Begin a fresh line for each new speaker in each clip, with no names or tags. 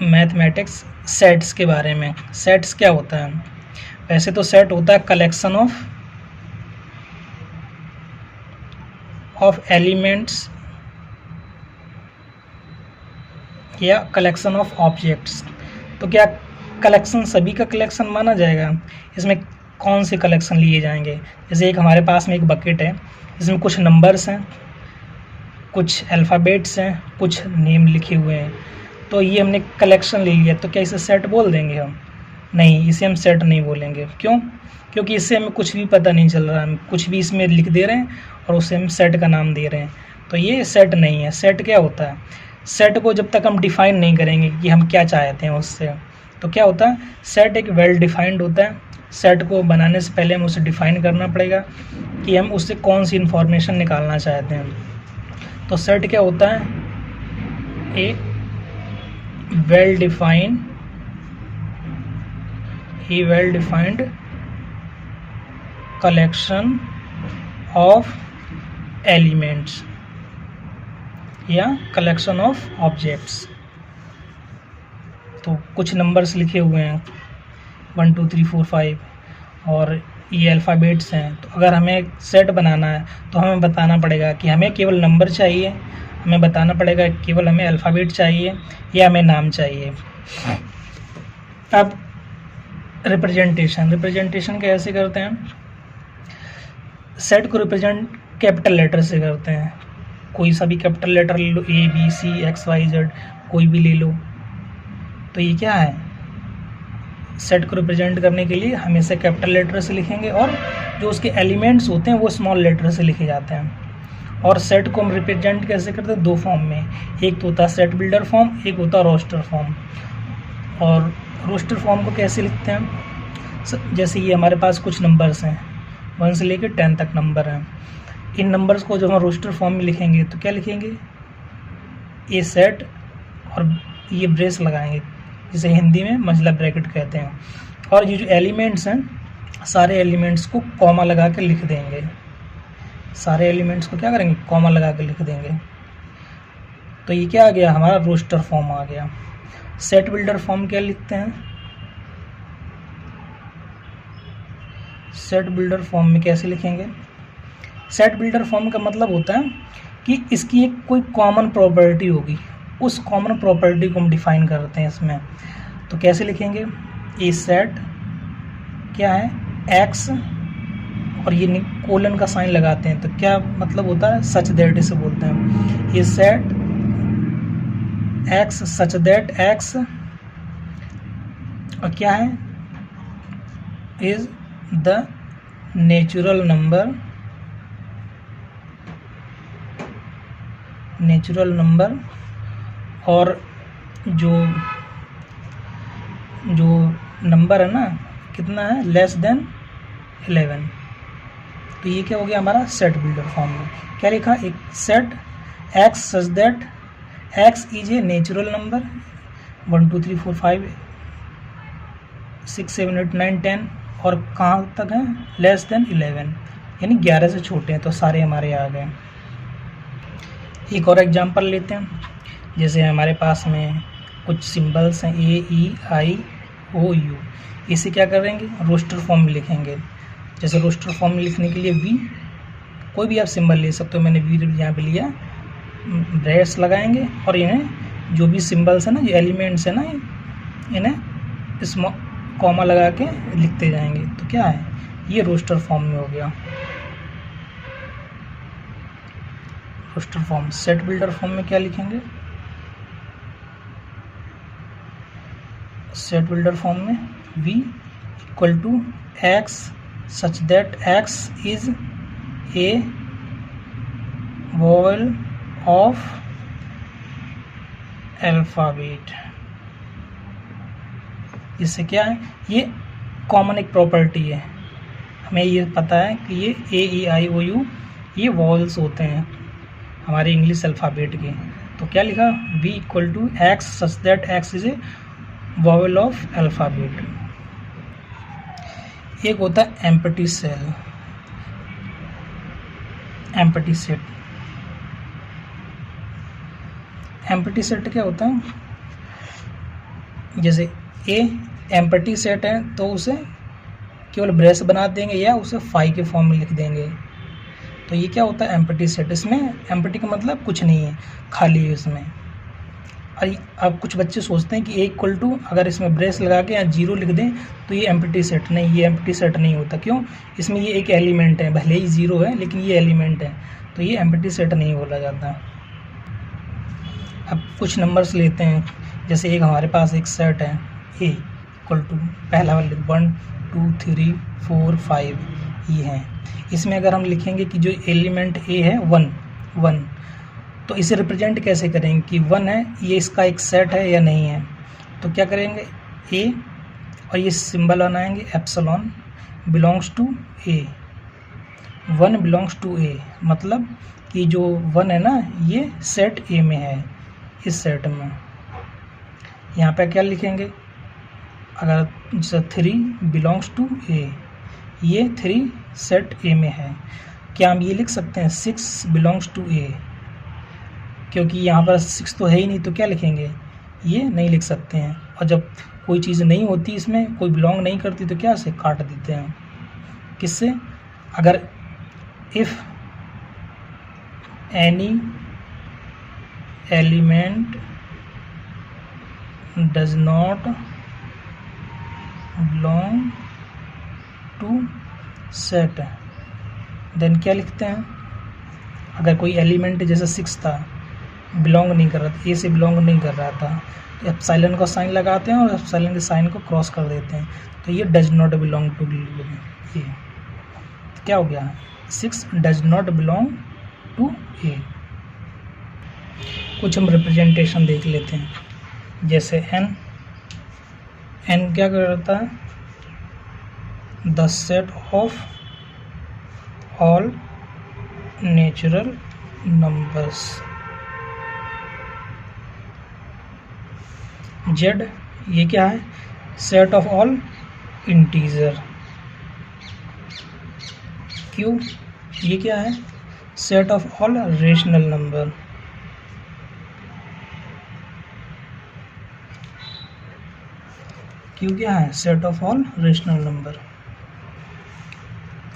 Mathematics sets के बारे में। सेट्स क्या होता है? वैसे तो सेट होता है कलेक्शन ऑफ एलिमेंट्स या कलेक्शन ऑफ ऑब्जेक्ट्स। तो क्या कलेक्शन सभी का कलेक्शन माना जाएगा? इसमें कौन से कलेक्शन लिए जाएंगे? जैसे एक हमारे पास में एक बकेट है, इसमें कुछ नंबर्स हैं, कुछ अल्फ़ाबेट्स हैं, कुछ नेम लिखे हुए हैं, तो ये हमने कलेक्शन ले लिया, तो क्या इसे सेट बोल देंगे हम? नहीं, इसे हम सेट नहीं बोलेंगे। क्यों? क्योंकि इससे हमें कुछ भी पता नहीं चल रहा है, हम कुछ भी इसमें लिख दे रहे हैं और उसे हम सेट का नाम दे रहे हैं, तो ये सेट नहीं है। सेट क्या होता है? सेट को जब तक हम डिफ़ाइन नहीं करेंगे कि हम क्या चाहते हैं उससे, तो क्या होता है, सेट एक वेल डिफाइंड होता है। सेट को बनाने से पहले हम उसे डिफ़ाइन करना पड़ेगा कि हम उससे कौन सी इन्फॉर्मेशन निकालना चाहते हैं। तो सेट क्या होता है? A well defined collection of elements या कलेक्शन ऑफ ऑब्जेक्ट्स। तो कुछ नंबर्स लिखे हुए हैं 1 2 3 4 5 और ये अल्फ़ाबेट्स हैं। तो अगर हमें सेट बनाना है तो हमें बताना पड़ेगा कि हमें केवल नंबर चाहिए, हमें बताना पड़ेगा केवल हमें अल्फ़ाबेट चाहिए या हमें नाम चाहिए। अब रिप्रेजेंटेशन कैसे करते हैं? सेट को रिप्रेजेंट कैपिटल लेटर से करते हैं। कोई सा भी कैपिटल लेटर ले लो, A B C X Y Z, कोई भी ले लो। तो ये क्या है? सेट को रिप्रेजेंट करने के लिए हमेशा कैपिटल लेटर से लिखेंगे और जो उसके एलिमेंट्स होते हैं वो स्मॉल लेटर से लिखे जाते हैं। और सेट को हम रिप्रेजेंट कैसे करते हैं? दो फॉर्म में, एक तो होता है सेट बिल्डर फॉर्म, एक होता है रोस्टर फॉर्म। और रोस्टर फॉर्म को कैसे लिखते हैं? जैसे ये हमारे पास कुछ नंबर्स हैं, 1 से लेकर 10 तक नंबर हैं। इन नंबर्स को जब हम रोस्टर फॉर्म में लिखेंगे तो क्या लिखेंगे? ए सेट और ये ब्रेस लगाएंगे, जिसे हिंदी में मंझला ब्रैकेट कहते हैं। और ये जो एलिमेंट्स हैं, सारे एलिमेंट्स को कॉमा लगा के लिख देंगे। सारे एलिमेंट्स को क्या करेंगे? कॉमा लगा के लिख देंगे। तो ये क्या आ गया? हमारा रोस्टर फॉर्म आ गया। सेट बिल्डर फॉर्म क्या लिखते हैं? सेट बिल्डर फॉर्म में कैसे लिखेंगे? सेट बिल्डर फॉर्म का मतलब होता है कि इसकी एक कोई कॉमन प्रॉपर्टी होगी, उस कॉमन प्रॉपर्टी को हम डिफाइन करते हैं इसमें। तो कैसे लिखेंगे? ए सेट क्या है? एक्स, और ये कोलन का साइन लगाते हैं, तो क्या मतलब होता है? सच दैट इसे बोलते हैं। A set x such that x और क्या है? इज द नेचुरल नंबर और जो नंबर है ना, कितना है? Less than 11। तो ये क्या हो गया हमारा सेट बिल्डर फॉर्म में? क्या लिखा? एक set x such that x is a natural number 1 2 3 4 5 6 7 8 9 10 और कहाँ तक है? लेस देन 11, यानी 11 से छोटे हैं। तो सारे हमारे आ गए। एक और एग्जांपल लेते हैं। जैसे हमारे पास में कुछ सिंबल्स हैं AEIOU, इसे क्या करेंगे? रोस्टर फॉर्म में लिखेंगे। जैसे रोस्टर फॉर्म में लिखने के लिए V, कोई भी आप सिंबल ले सकते हो, मैंने V यहाँ पे लिया। ब्रेस लगाएंगे और इन्हें जो भी सिंबल्स है ना, जो एलिमेंट्स है ना, इन्हें इसमें कॉमा लगा के लिखते जाएंगे। तो क्या है? ये रोस्टर फॉर्म में हो गया। Roster form. Set builder form में क्या लिखेंगे? सेट बिल्डर फॉर्म में V equal to x such that x is a vowel of alphabet. इससे क्या है? ये कॉमन एक प्रॉपर्टी है, हमें ये पता है कि ये AEIOU ये वॉवल्स होते हैं हमारे इंग्लिश अल्फ़ाबेट के। तो क्या लिखा? V equal to x such that x is a vowel of alphabet. एक होता है empty cell, empty set. Empty set क्या होता है? जैसे ए एम्प्टी सेट है तो उसे केवल ब्रेस बना देंगे या उसे फाई के फॉर्म में लिख देंगे। तो ये क्या होता है एम्प्टी सेट। इसमें एम्प्टी का मतलब कुछ नहीं है, खाली है इसमें। और अब कुछ बच्चे सोचते हैं कि ए इक्वल टू अगर इसमें ब्रेस लगा के या 0 लिख दें तो ये एम्प्टी सेट। नहीं, ये एम्प्टी सेट नहीं होता। क्यों? इसमें ये एक एलिमेंट है, भले ही 0 है लेकिन ये एलिमेंट है, तो ये एम्प्टी सेट नहीं बोला जाता। अब कुछ नंबर्स लेते हैं। जैसे एक हमारे पास एक सेट है ए इक्वल टू पहला वाले 1 2 3 4 5 ये है। इसमें अगर हम लिखेंगे कि जो एलिमेंट ए है 1 तो इसे रिप्रेजेंट कैसे करेंगे कि 1 है, ये इसका एक सेट है या नहीं है। तो क्या करेंगे ए और ये सिंबल बनाएंगे epsilon belongs to A. 1 belongs to A मतलब कि जो 1 है ना ये सेट ए में है। इस सेट में यहाँ पे क्या लिखेंगे, अगर 3 बिलोंग्स टू ए, ये 3 सेट ए में है। क्या हम ये लिख सकते हैं 6 बिलोंग्स टू ए, क्योंकि यहाँ पर 6 तो है ही नहीं, तो क्या लिखेंगे, ये नहीं लिख सकते हैं। और जब कोई चीज़ नहीं होती इसमें, कोई बिलोंग नहीं करती, तो क्या से काट देते हैं। किससे? अगर if any element does not belong to set, then क्या लिखते हैं, अगर कोई एलिमेंट जैसे 6 था बिलोंग नहीं कर रहा था, ए से बिलोंग नहीं कर रहा था, तो एप्सिलॉन का साइन लगाते हैं और एप्सिलॉन के साइन को क्रॉस कर देते हैं, तो ये डज नॉट बिलोंग टू ए। क्या हो गया, 6 डज नॉट बिलोंग टू ए। कुछ हम रिप्रेजेंटेशन देख लेते हैं। जैसे एन क्या करता है, the set of all natural numbers. Z ये क्या है, set of all integer. Q ये क्या है, set of all rational number. Q क्या है, set of all rational number.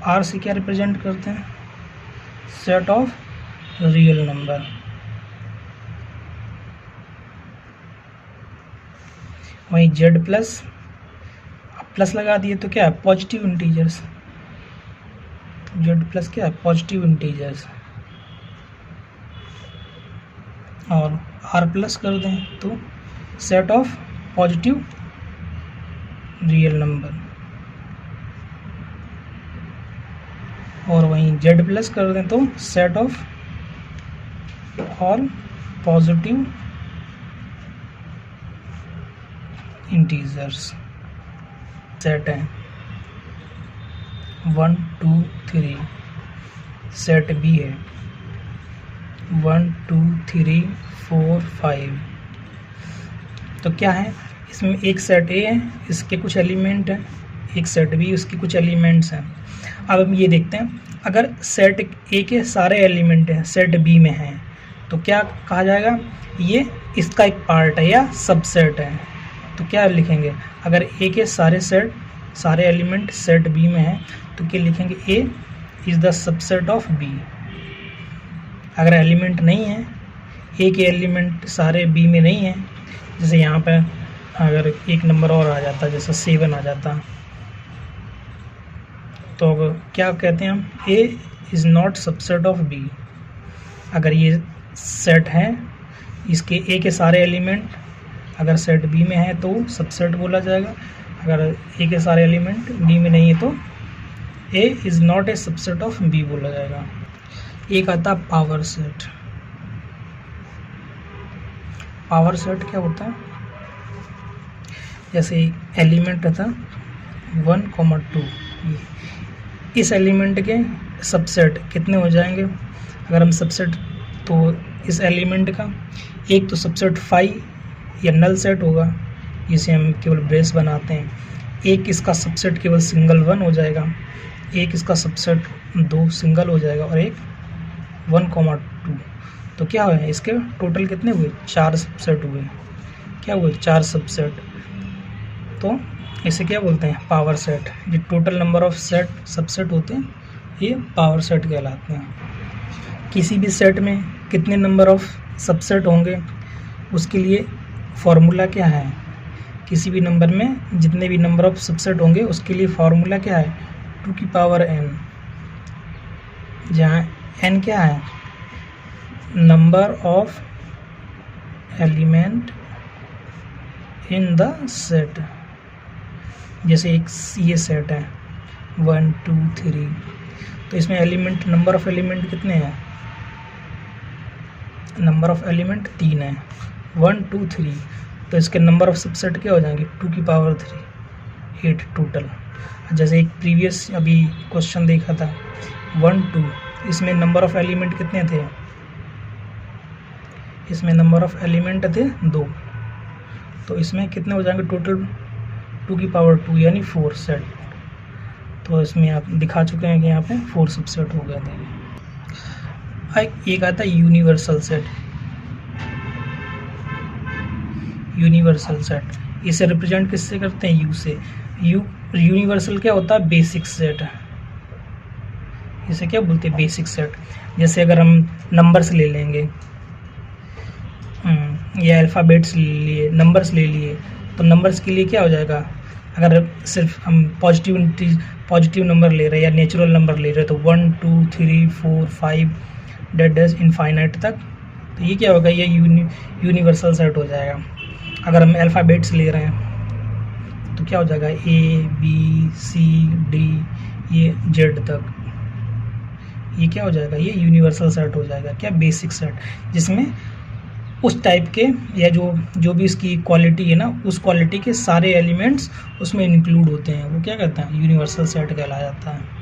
R से क्या रिप्रेजेंट करते हैं, सेट ऑफ रियल नंबर। वहीं जेड प्लस, प्लस लगा दिए तो क्या है, पॉजिटिव इंटीजर्स। जेड प्लस क्या है, पॉजिटिव इंटीजर्स। और आर प्लस कर दें तो set of positive real number. और वहीं जेड प्लस कर दें तो set of all positive integers. Set है 1 2 3, सेट बी है 1 2 3 4 5। तो क्या है, इसमें एक सेट ए है, इसके कुछ एलिमेंट हैं, एक सेट बी, उसके कुछ एलिमेंट्स हैं। अब हम ये देखते हैं, अगर सेट ए के सारे एलिमेंट हैं सेट बी में हैं तो क्या कहा जाएगा, ये इसका एक पार्ट है या सबसेट है। तो क्या लिखेंगे, अगर ए के सारे एलिमेंट सेट बी में हैं तो क्या लिखेंगे, A is the subset of B. अगर एलिमेंट नहीं है, ए के एलिमेंट सारे बी में नहीं हैं, जैसे यहाँ पे अगर एक नंबर और आ जाता, जैसे 7 आ जाता, तो क्या कहते हैं हम, A is not subset of B. अगर ये सेट है, इसके ए के सारे एलिमेंट अगर सेट बी में है तो सबसेट बोला जाएगा। अगर ए के सारे एलिमेंट बी में नहीं है तो A is not a subset of B बोला जाएगा। एक आता पावर सेट। पावर सेट क्या होता है, जैसे एलिमेंट था 1, 2, इस एलिमेंट के सबसेट कितने हो जाएंगे, अगर हम सबसेट, तो इस एलिमेंट का एक तो सबसेट 5 या नल सेट होगा जिसे हम केवल ब्रेस बनाते हैं, एक इसका सबसेट केवल सिंगल 1 हो जाएगा, एक इसका सबसेट 2 सिंगल हो जाएगा और एक 1, 2। तो क्या हुआ, इसके टोटल कितने हुए, 4 सबसेट हुए। क्या हुए 4 सबसेट, तो इसे क्या बोलते हैं पावर सेट। जो total number of set subset होते हैं ये पावर सेट कहलाते हैं। किसी भी सेट में कितने नंबर ऑफ सबसेट होंगे उसके लिए फॉर्मूला क्या है, किसी भी नंबर में जितने भी नंबर ऑफ सबसेट होंगे उसके लिए फॉर्मूला क्या है 2 की पावर n, जहाँ n क्या है number of element in the set. जैसे एक ये सेट है 1 2 3, तो इसमें एलिमेंट नंबर ऑफ एलिमेंट कितने हैं, नंबर ऑफ एलिमेंट 3 है 1 2 3, तो इसके नंबर ऑफ सबसेट क्या हो जाएंगे 2 की पावर 3 8 टोटल। जैसे एक प्रीवियस अभी क्वेश्चन देखा था 1 2, इसमें नंबर ऑफ एलिमेंट कितने थे, इसमें नंबर ऑफ एलिमेंट थे 2, तो इसमें कितने हो जाएंगे टोटल 2 की पावर 2 यानी 4 सेट। तो इसमें आप दिखा चुके हैं कि यहाँ पे 4 सबसेट हो गए थे। एक आता है यूनिवर्सल सेट, यूनिवर्सल सेट इसे रिप्रेजेंट किससे करते हैं यू से। यूनिवर्सल क्या होता है बेसिक सेट, इसे क्या बोलते हैं बेसिक सेट। जैसे अगर हम नंबर्स ले लेंगे या अल्फ़ाबेट्स ले लिए, नंबर्स ले लिए, तो नंबर्स के लिए क्या हो जाएगा, अगर सिर्फ हम पॉजिटिव नंबर ले रहे हैं या नेचुरल नंबर ले रहे हैं तो 1 2 3 4 5 डेट डज इनफाइनाइट तक, तो ये क्या होगा ये यूनिवर्सल सेट हो जाएगा। अगर हम अल्फ़ाबेट्स ले रहे हैं तो क्या हो जाएगा ABCD ये Z तक, ये क्या हो जाएगा ये यूनिवर्सल सेट हो जाएगा। क्या बेसिक सेट, जिसमें उस टाइप के या जो भी इसकी क्वालिटी है ना उस क्वालिटी के सारे एलिमेंट्स उसमें इंक्लूड होते हैं, वो क्या कहते हैं यूनिवर्सल सेट कहलाया जाता है।